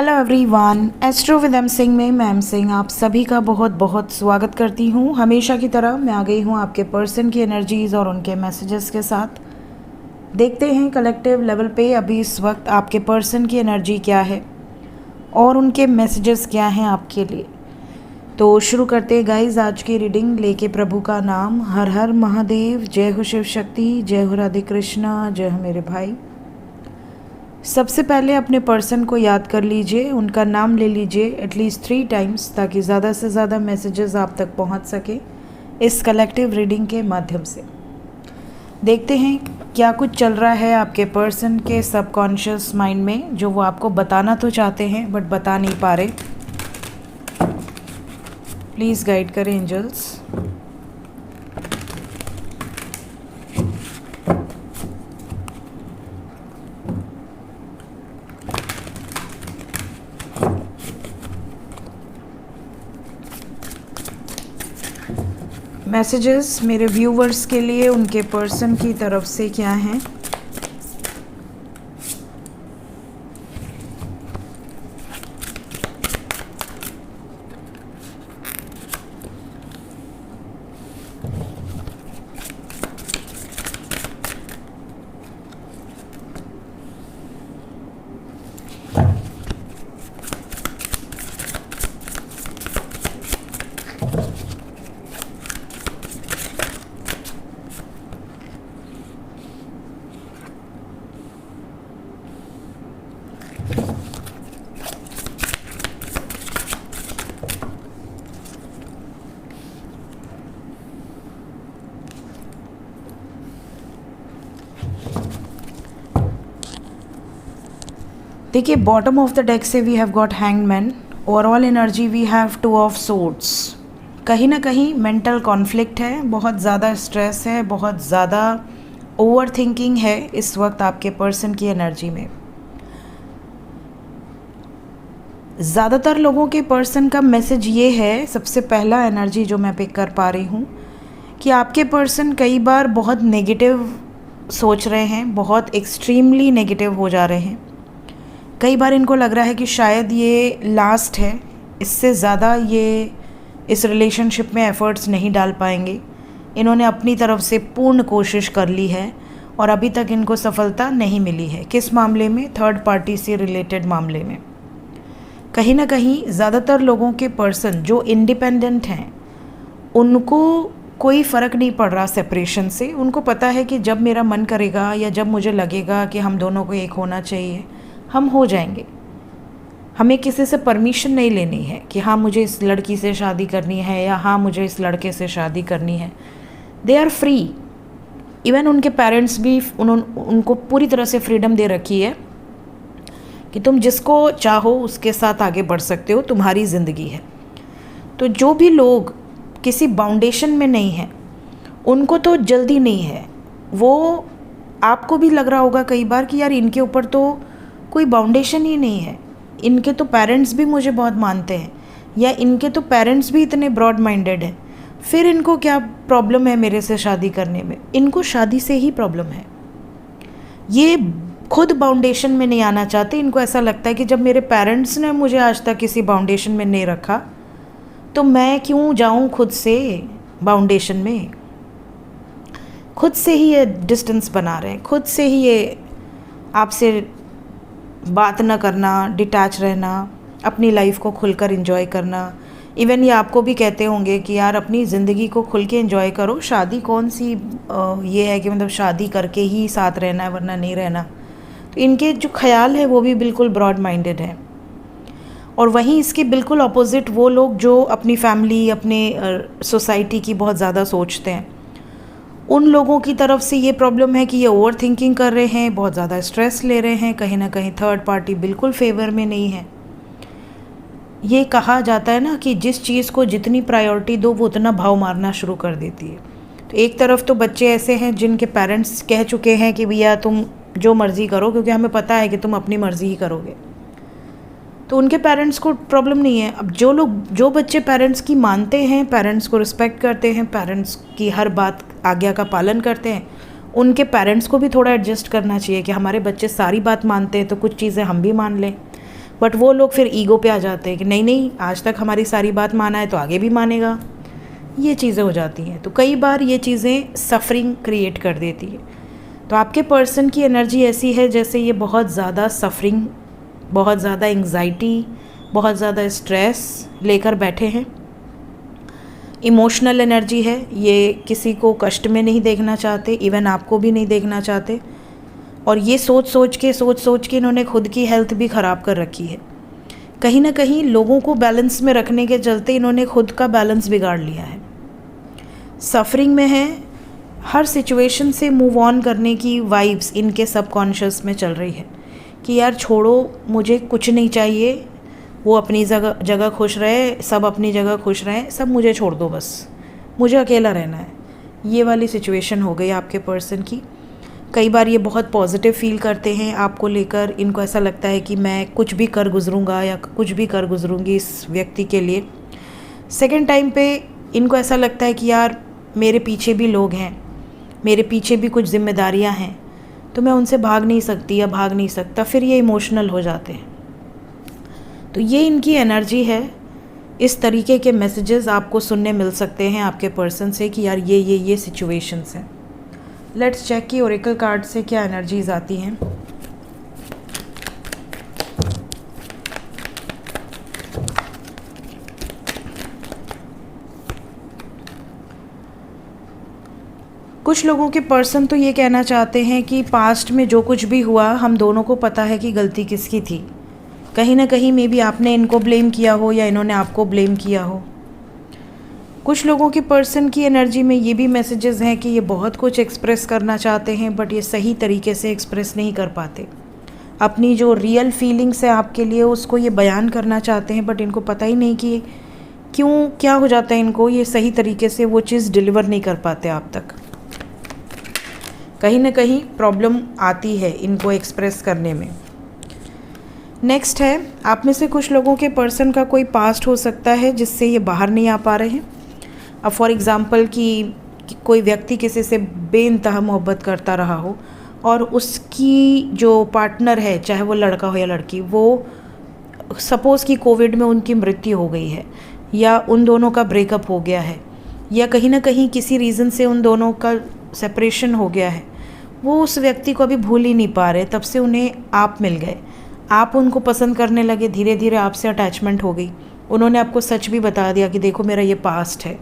Hello everyone, astro with M Singh में मैं M Singh आप सभी का बहुत बहुत स्वागत करती हूँ। हमेशा की तरह मैं आ गई हूँ आपके पर्सन की एनर्जीज़ और उनके मैसेजेस के साथ। देखते हैं कलेक्टिव लेवल पे अभी इस वक्त आपके पर्सन की एनर्जी क्या है और उनके मैसेजेस क्या हैं आपके लिए। तो शुरू करते हैं गाइज आज की रीडिंग लेके प्रभु का नाम। हर हर महादेव, जय हो शिव शक्ति, जय हो राधे कृष्णा, जय हो मेरे भाई। सबसे पहले अपने पर्सन को याद कर लीजिए, उनका नाम ले लीजिए एटलीस्ट 3 टाइम्स ताकि ज़्यादा से ज़्यादा मैसेजेस आप तक पहुंच सके इस कलेक्टिव रीडिंग के माध्यम से। देखते हैं क्या कुछ चल रहा है आपके पर्सन के सबकॉन्शियस माइंड में जो वो आपको बताना तो चाहते हैं बट बता नहीं पा रहे। प्लीज़ गाइड करें एंजल्स। मैसेजेस मेरे व्यूवर्स के लिए उनके पर्सन की तरफ से क्या हैं। देखिए बॉटम ऑफ द डेक से we have got hangman. Overall energy we have 2 of swords. कहीं ना कहीं मेंटल कॉन्फ्लिक्ट है, बहुत ज़्यादा स्ट्रेस है, बहुत ज़्यादा ओवर थिंकिंग है इस वक्त आपके पर्सन की एनर्जी में। ज़्यादातर लोगों के पर्सन का मैसेज ये है, सबसे पहला एनर्जी जो मैं पिक कर पा रही हूँ कि आपके पर्सन कई बार बहुत नेगेटिव सोच रहे हैं, बहुत एक्सट्रीमली नेगेटिव हो जा रहे हैं। कई बार इनको लग रहा है कि शायद ये लास्ट है, इससे ज़्यादा ये इस रिलेशनशिप में एफ़र्ट्स नहीं डाल पाएंगे। इन्होंने अपनी तरफ से पूर्ण कोशिश कर ली है और अभी तक इनको सफलता नहीं मिली है। किस मामले में? थर्ड पार्टी से रिलेटेड मामले में। कहीं ना कहीं ज़्यादातर लोगों के पर्सन जो इंडिपेंडेंट हैं उनको कोई फ़र्क नहीं पड़ रहा सेपरेशन से। उनको पता है कि जब मेरा मन करेगा या जब मुझे लगेगा कि हम दोनों को एक होना चाहिए हम हो जाएंगे। हमें किसी से परमिशन नहीं लेनी है कि हाँ मुझे इस लड़की से शादी करनी है या हाँ मुझे इस लड़के से शादी करनी है। They are free. इवन उनके पेरेंट्स भी उनको पूरी तरह से फ्रीडम दे रखी है कि तुम जिसको चाहो उसके साथ आगे बढ़ सकते हो, तुम्हारी ज़िंदगी है। तो जो भी लोग किसी बाउंडेशन में नहीं हैं उनको तो जल्दी नहीं है। वो आपको भी लग रहा होगा कई बार कि यार इनके ऊपर तो कोई बाउंडेशन ही नहीं है, इनके तो पेरेंट्स भी मुझे बहुत मानते हैं या इनके तो पेरेंट्स भी इतने ब्रॉड माइंडेड हैं, फिर इनको क्या प्रॉब्लम है मेरे से शादी करने में? इनको शादी से ही प्रॉब्लम है। ये खुद बाउंडेशन में नहीं आना चाहते। इनको ऐसा लगता है कि जब मेरे पेरेंट्स ने मुझे आज तक किसी बाउंडेशन में नहीं रखा तो मैं क्यों जाऊं खुद से बाउंडेशन में। खुद से ही ये डिस्टेंस बना रहे हैं, खुद से ही ये आपसे बात न करना, डिटैच रहना, अपनी लाइफ को खुलकर एंजॉय करना। इवन ये आपको भी कहते होंगे कि यार अपनी ज़िंदगी को खुल के एंजॉय करो, शादी कौन सी ये है कि मतलब शादी करके ही साथ रहना है वरना नहीं रहना। तो इनके जो ख्याल है वो भी बिल्कुल ब्रॉड माइंडेड है। और वहीं इसके बिल्कुल अपोजिट वो लोग जो अपनी फैमिली, अपने सोसाइटी की बहुत ज़्यादा सोचते हैं, उन लोगों की तरफ से ये प्रॉब्लम है कि ये ओवर थिंकिंग कर रहे हैं, बहुत ज़्यादा स्ट्रेस ले रहे हैं। कहीं ना कहीं थर्ड पार्टी बिल्कुल फेवर में नहीं है। ये कहा जाता है ना कि जिस चीज़ को जितनी प्रायोरिटी दो वो उतना भाव मारना शुरू कर देती है। तो एक तरफ तो बच्चे ऐसे हैं जिनके पेरेंट्स कह चुके हैं कि भैया तुम जो मर्ज़ी करो, क्योंकि हमें पता है कि तुम अपनी मर्ज़ी ही करोगे। तो उनके पेरेंट्स को प्रॉब्लम नहीं है। अब जो बच्चे पेरेंट्स की मानते हैं, पेरेंट्स को रिस्पेक्ट करते हैं, पेरेंट्स की हर बात आज्ञा का पालन करते हैं, उनके पेरेंट्स को भी थोड़ा एडजस्ट करना चाहिए कि हमारे बच्चे सारी बात मानते हैं तो कुछ चीज़ें हम भी मान लें। बट वो लोग फिर ईगो पे आ जाते हैं कि नहीं नहीं, आज तक हमारी सारी बात माना है तो आगे भी मानेगा। ये चीज़ें हो जाती हैं। तो कई बार ये चीज़ें सफरिंग क्रिएट कर देती है। तो आपके पर्सन की एनर्जी ऐसी है जैसे ये बहुत ज़्यादा सफरिंग, बहुत ज़्यादा एंग्जाइटी, बहुत ज़्यादा स्ट्रेस लेकर बैठे हैं। इमोशनल एनर्जी है, ये किसी को कष्ट में नहीं देखना चाहते, इवन आपको भी नहीं देखना चाहते। और ये सोच सोच के इन्होंने खुद की हेल्थ भी ख़राब कर रखी है। कहीं ना कहीं लोगों को बैलेंस में रखने के चलते इन्होंने खुद का बैलेंस बिगाड़ लिया है। सफरिंग में है, हर सिचुएशन से मूव ऑन करने की वाइब्स इनके सबकॉन्शियस में चल रही है कि यार छोड़ो, मुझे कुछ नहीं चाहिए, वो अपनी जगह खुश रहे, सब अपनी जगह खुश रहें, सब मुझे छोड़ दो, बस मुझे अकेला रहना है। ये वाली सिचुएशन हो गई आपके पर्सन की। कई बार ये बहुत पॉजिटिव फील करते हैं आपको लेकर। इनको ऐसा लगता है कि मैं कुछ भी कर गुज़रूँगा या कुछ भी कर गुज़रूँगी इस व्यक्ति के लिए। सेकेंड टाइम पे इनको ऐसा लगता है कि यार मेरे पीछे भी लोग हैं, मेरे पीछे भी कुछ जिम्मेदारियां हैं, तो मैं उनसे भाग नहीं सकती या भाग नहीं सकता, फिर ये इमोशनल हो जाते हैं। तो ये इनकी एनर्जी है। इस तरीके के मैसेजेस आपको सुनने मिल सकते हैं आपके पर्सन से कि यार ये सिचुएशंस हैं। लेट्स चेक कि ओरेकल कार्ड से क्या एनर्जीज आती हैं। कुछ लोगों के पर्सन तो ये कहना चाहते हैं कि पास्ट में जो कुछ भी हुआ, हम दोनों को पता है कि गलती किसकी थी। कहीं ना कहीं मे बी आपने इनको ब्लेम किया हो या इन्होंने आपको ब्लेम किया हो। कुछ लोगों के पर्सन की एनर्जी में ये भी मैसेजेस हैं कि ये बहुत कुछ एक्सप्रेस करना चाहते हैं, बट ये सही तरीके से एक्सप्रेस नहीं कर पाते। अपनी जो रियल फीलिंग्स है आपके लिए उसको ये बयान करना चाहते हैं, बट इनको पता ही नहीं कि क्यों क्या हो जाता है इनको, ये सही तरीके से वो चीज़ डिलीवर नहीं कर पाते आप तक। कहीं ना कहीं प्रॉब्लम आती है इनको एक्सप्रेस करने में। नेक्स्ट है, आप में से कुछ लोगों के पर्सन का कोई पास्ट हो सकता है जिससे ये बाहर नहीं आ पा रहे हैं। अब फॉर एग्ज़ाम्पल कि कोई व्यक्ति किसी से बेइंतहा मोहब्बत करता रहा हो और उसकी जो पार्टनर है, चाहे वो लड़का हो या लड़की, वो सपोज़ कि कोविड में उनकी मृत्यु हो गई है या उन दोनों का ब्रेकअप हो गया है या कहीं ना कहीं किसी रीज़न से उन दोनों का सेपरेशन हो गया है। वो उस व्यक्ति को अभी भूल ही नहीं पा रहे, तब से उन्हें आप मिल गए, आप उनको पसंद करने लगे, धीरे धीरे आपसे अटैचमेंट हो गई। उन्होंने आपको सच भी बता दिया कि देखो मेरा ये पास्ट है,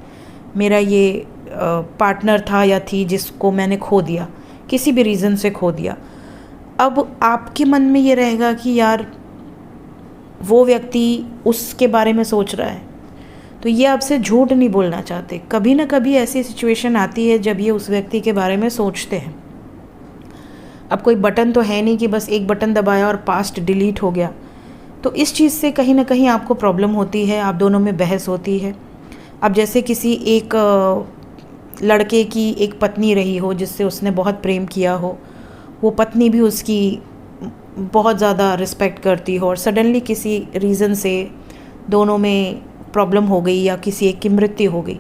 मेरा ये पार्टनर था या थी जिसको मैंने खो दिया, किसी भी रीज़न से खो दिया। अब आपके मन में ये रहेगा कि यार वो व्यक्ति उसके बारे में सोच रहा है, तो ये आपसे झूठ नहीं बोलना चाहते। कभी ना कभी ऐसी सिचुएशन आती है जब ये उस व्यक्ति के बारे में सोचते हैं। अब कोई बटन तो है नहीं कि बस एक बटन दबाया और पास्ट डिलीट हो गया। तो इस चीज़ से कहीं ना कहीं आपको प्रॉब्लम होती है, आप दोनों में बहस होती है। अब जैसे किसी एक लड़के की एक पत्नी रही हो जिससे उसने बहुत प्रेम किया हो, वो पत्नी भी उसकी बहुत ज़्यादा रिस्पेक्ट करती हो और सडनली किसी रीज़न से दोनों में प्रॉब्लम हो गई या किसी एक की मृत्यु हो गई।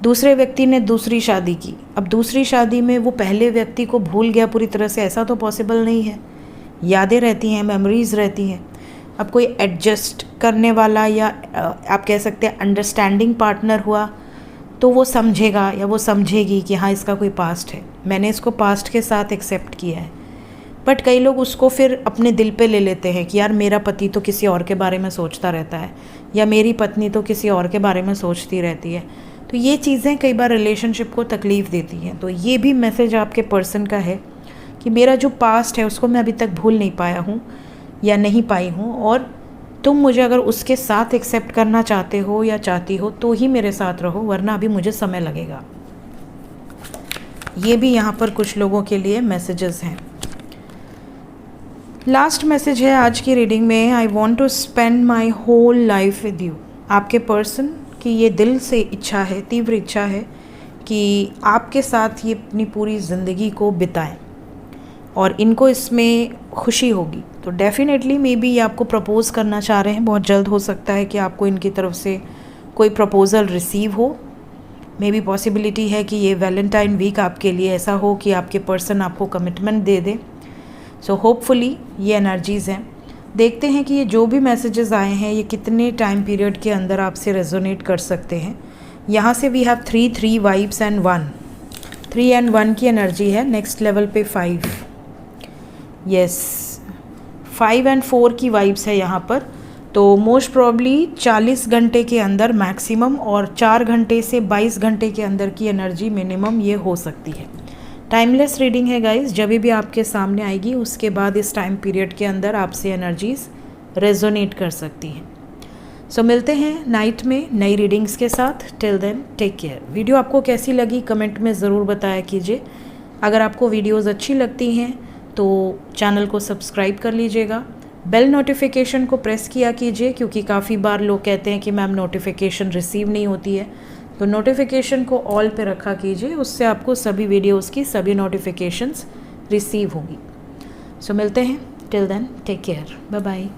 दूसरे व्यक्ति ने दूसरी शादी की। अब दूसरी शादी में वो पहले व्यक्ति को भूल गया पूरी तरह से, ऐसा तो पॉसिबल नहीं है। यादें रहती हैं, मेमोरीज़ रहती हैं। अब कोई एडजस्ट करने वाला या आप कह सकते हैं अंडरस्टैंडिंग पार्टनर हुआ तो वो समझेगा या वो समझेगी कि हाँ इसका कोई पास्ट है, मैंने इसको पास्ट के साथ एक्सेप्ट किया है। बट कई लोग उसको फिर अपने दिल पे ले लेते हैं कि यार मेरा पति तो किसी और के बारे में सोचता रहता है या मेरी पत्नी तो किसी और के बारे में सोचती रहती है। तो ये चीज़ें कई बार रिलेशनशिप को तकलीफ़ देती हैं। तो ये भी मैसेज आपके पर्सन का है कि मेरा जो पास्ट है उसको मैं अभी तक भूल नहीं पाया हूँ या नहीं पाई हूँ, और तुम मुझे अगर उसके साथ एक्सेप्ट करना चाहते हो या चाहती हो तो ही मेरे साथ रहो, वरना अभी मुझे समय लगेगा। ये भी यहाँ पर कुछ लोगों के लिए मैसेजेस हैं। लास्ट मैसेज है आज की रीडिंग में, I want to spend my whole life with you. आपके पर्सन की ये दिल से इच्छा है, तीव्र इच्छा है कि आपके साथ ये अपनी पूरी ज़िंदगी को बिताएं और इनको इसमें खुशी होगी। तो डेफिनेटली मे बी ये आपको प्रपोज़ करना चाह रहे हैं। बहुत जल्द हो सकता है कि आपको इनकी तरफ से कोई प्रपोज़ल रिसीव हो। मे बी पॉसिबिलिटी है कि ये वैलेंटाइन वीक आपके लिए ऐसा हो कि आपके पर्सन आपको कमिटमेंट दे दे। सो होपफुली ये एनर्जीज़ हैं। देखते हैं कि ये जो भी मैसेजेस आए हैं ये कितने टाइम पीरियड के अंदर आपसे रेजोनेट कर सकते हैं। यहाँ से we have 3 vibes and 1, 3 and 1 की एनर्जी है। नेक्स्ट लेवल पे 5, यस 5 and 4 की वाइब्स है यहाँ पर। तो मोस्ट प्रॉब्ली 40 घंटे के अंदर मैक्सिमम और 4 घंटे से 22 घंटे के अंदर की एनर्जी मिनिमम ये हो सकती है। टाइमलेस रीडिंग है गाइस, जब भी आपके सामने आएगी उसके बाद इस टाइम पीरियड के अंदर आपसे एनर्जीज रेजोनेट कर सकती हैं। सो मिलते हैं नाइट में नई रीडिंग्स के साथ। Till then take care. Video आपको कैसी लगी कमेंट में ज़रूर बताया कीजिए। अगर आपको वीडियोस अच्छी लगती हैं तो चैनल को सब्सक्राइब कर लीजिएगा, बेल नोटिफिकेशन को प्रेस किया कीजिए, क्योंकि काफ़ी बार लोग कहते हैं कि मैम नोटिफिकेशन रिसीव नहीं होती है। तो नोटिफिकेशन को ऑल पे रखा कीजिए, उससे आपको सभी वीडियोस की सभी नोटिफिकेशंस रिसीव होंगी। सो मिलते हैं, till then take care, bye bye.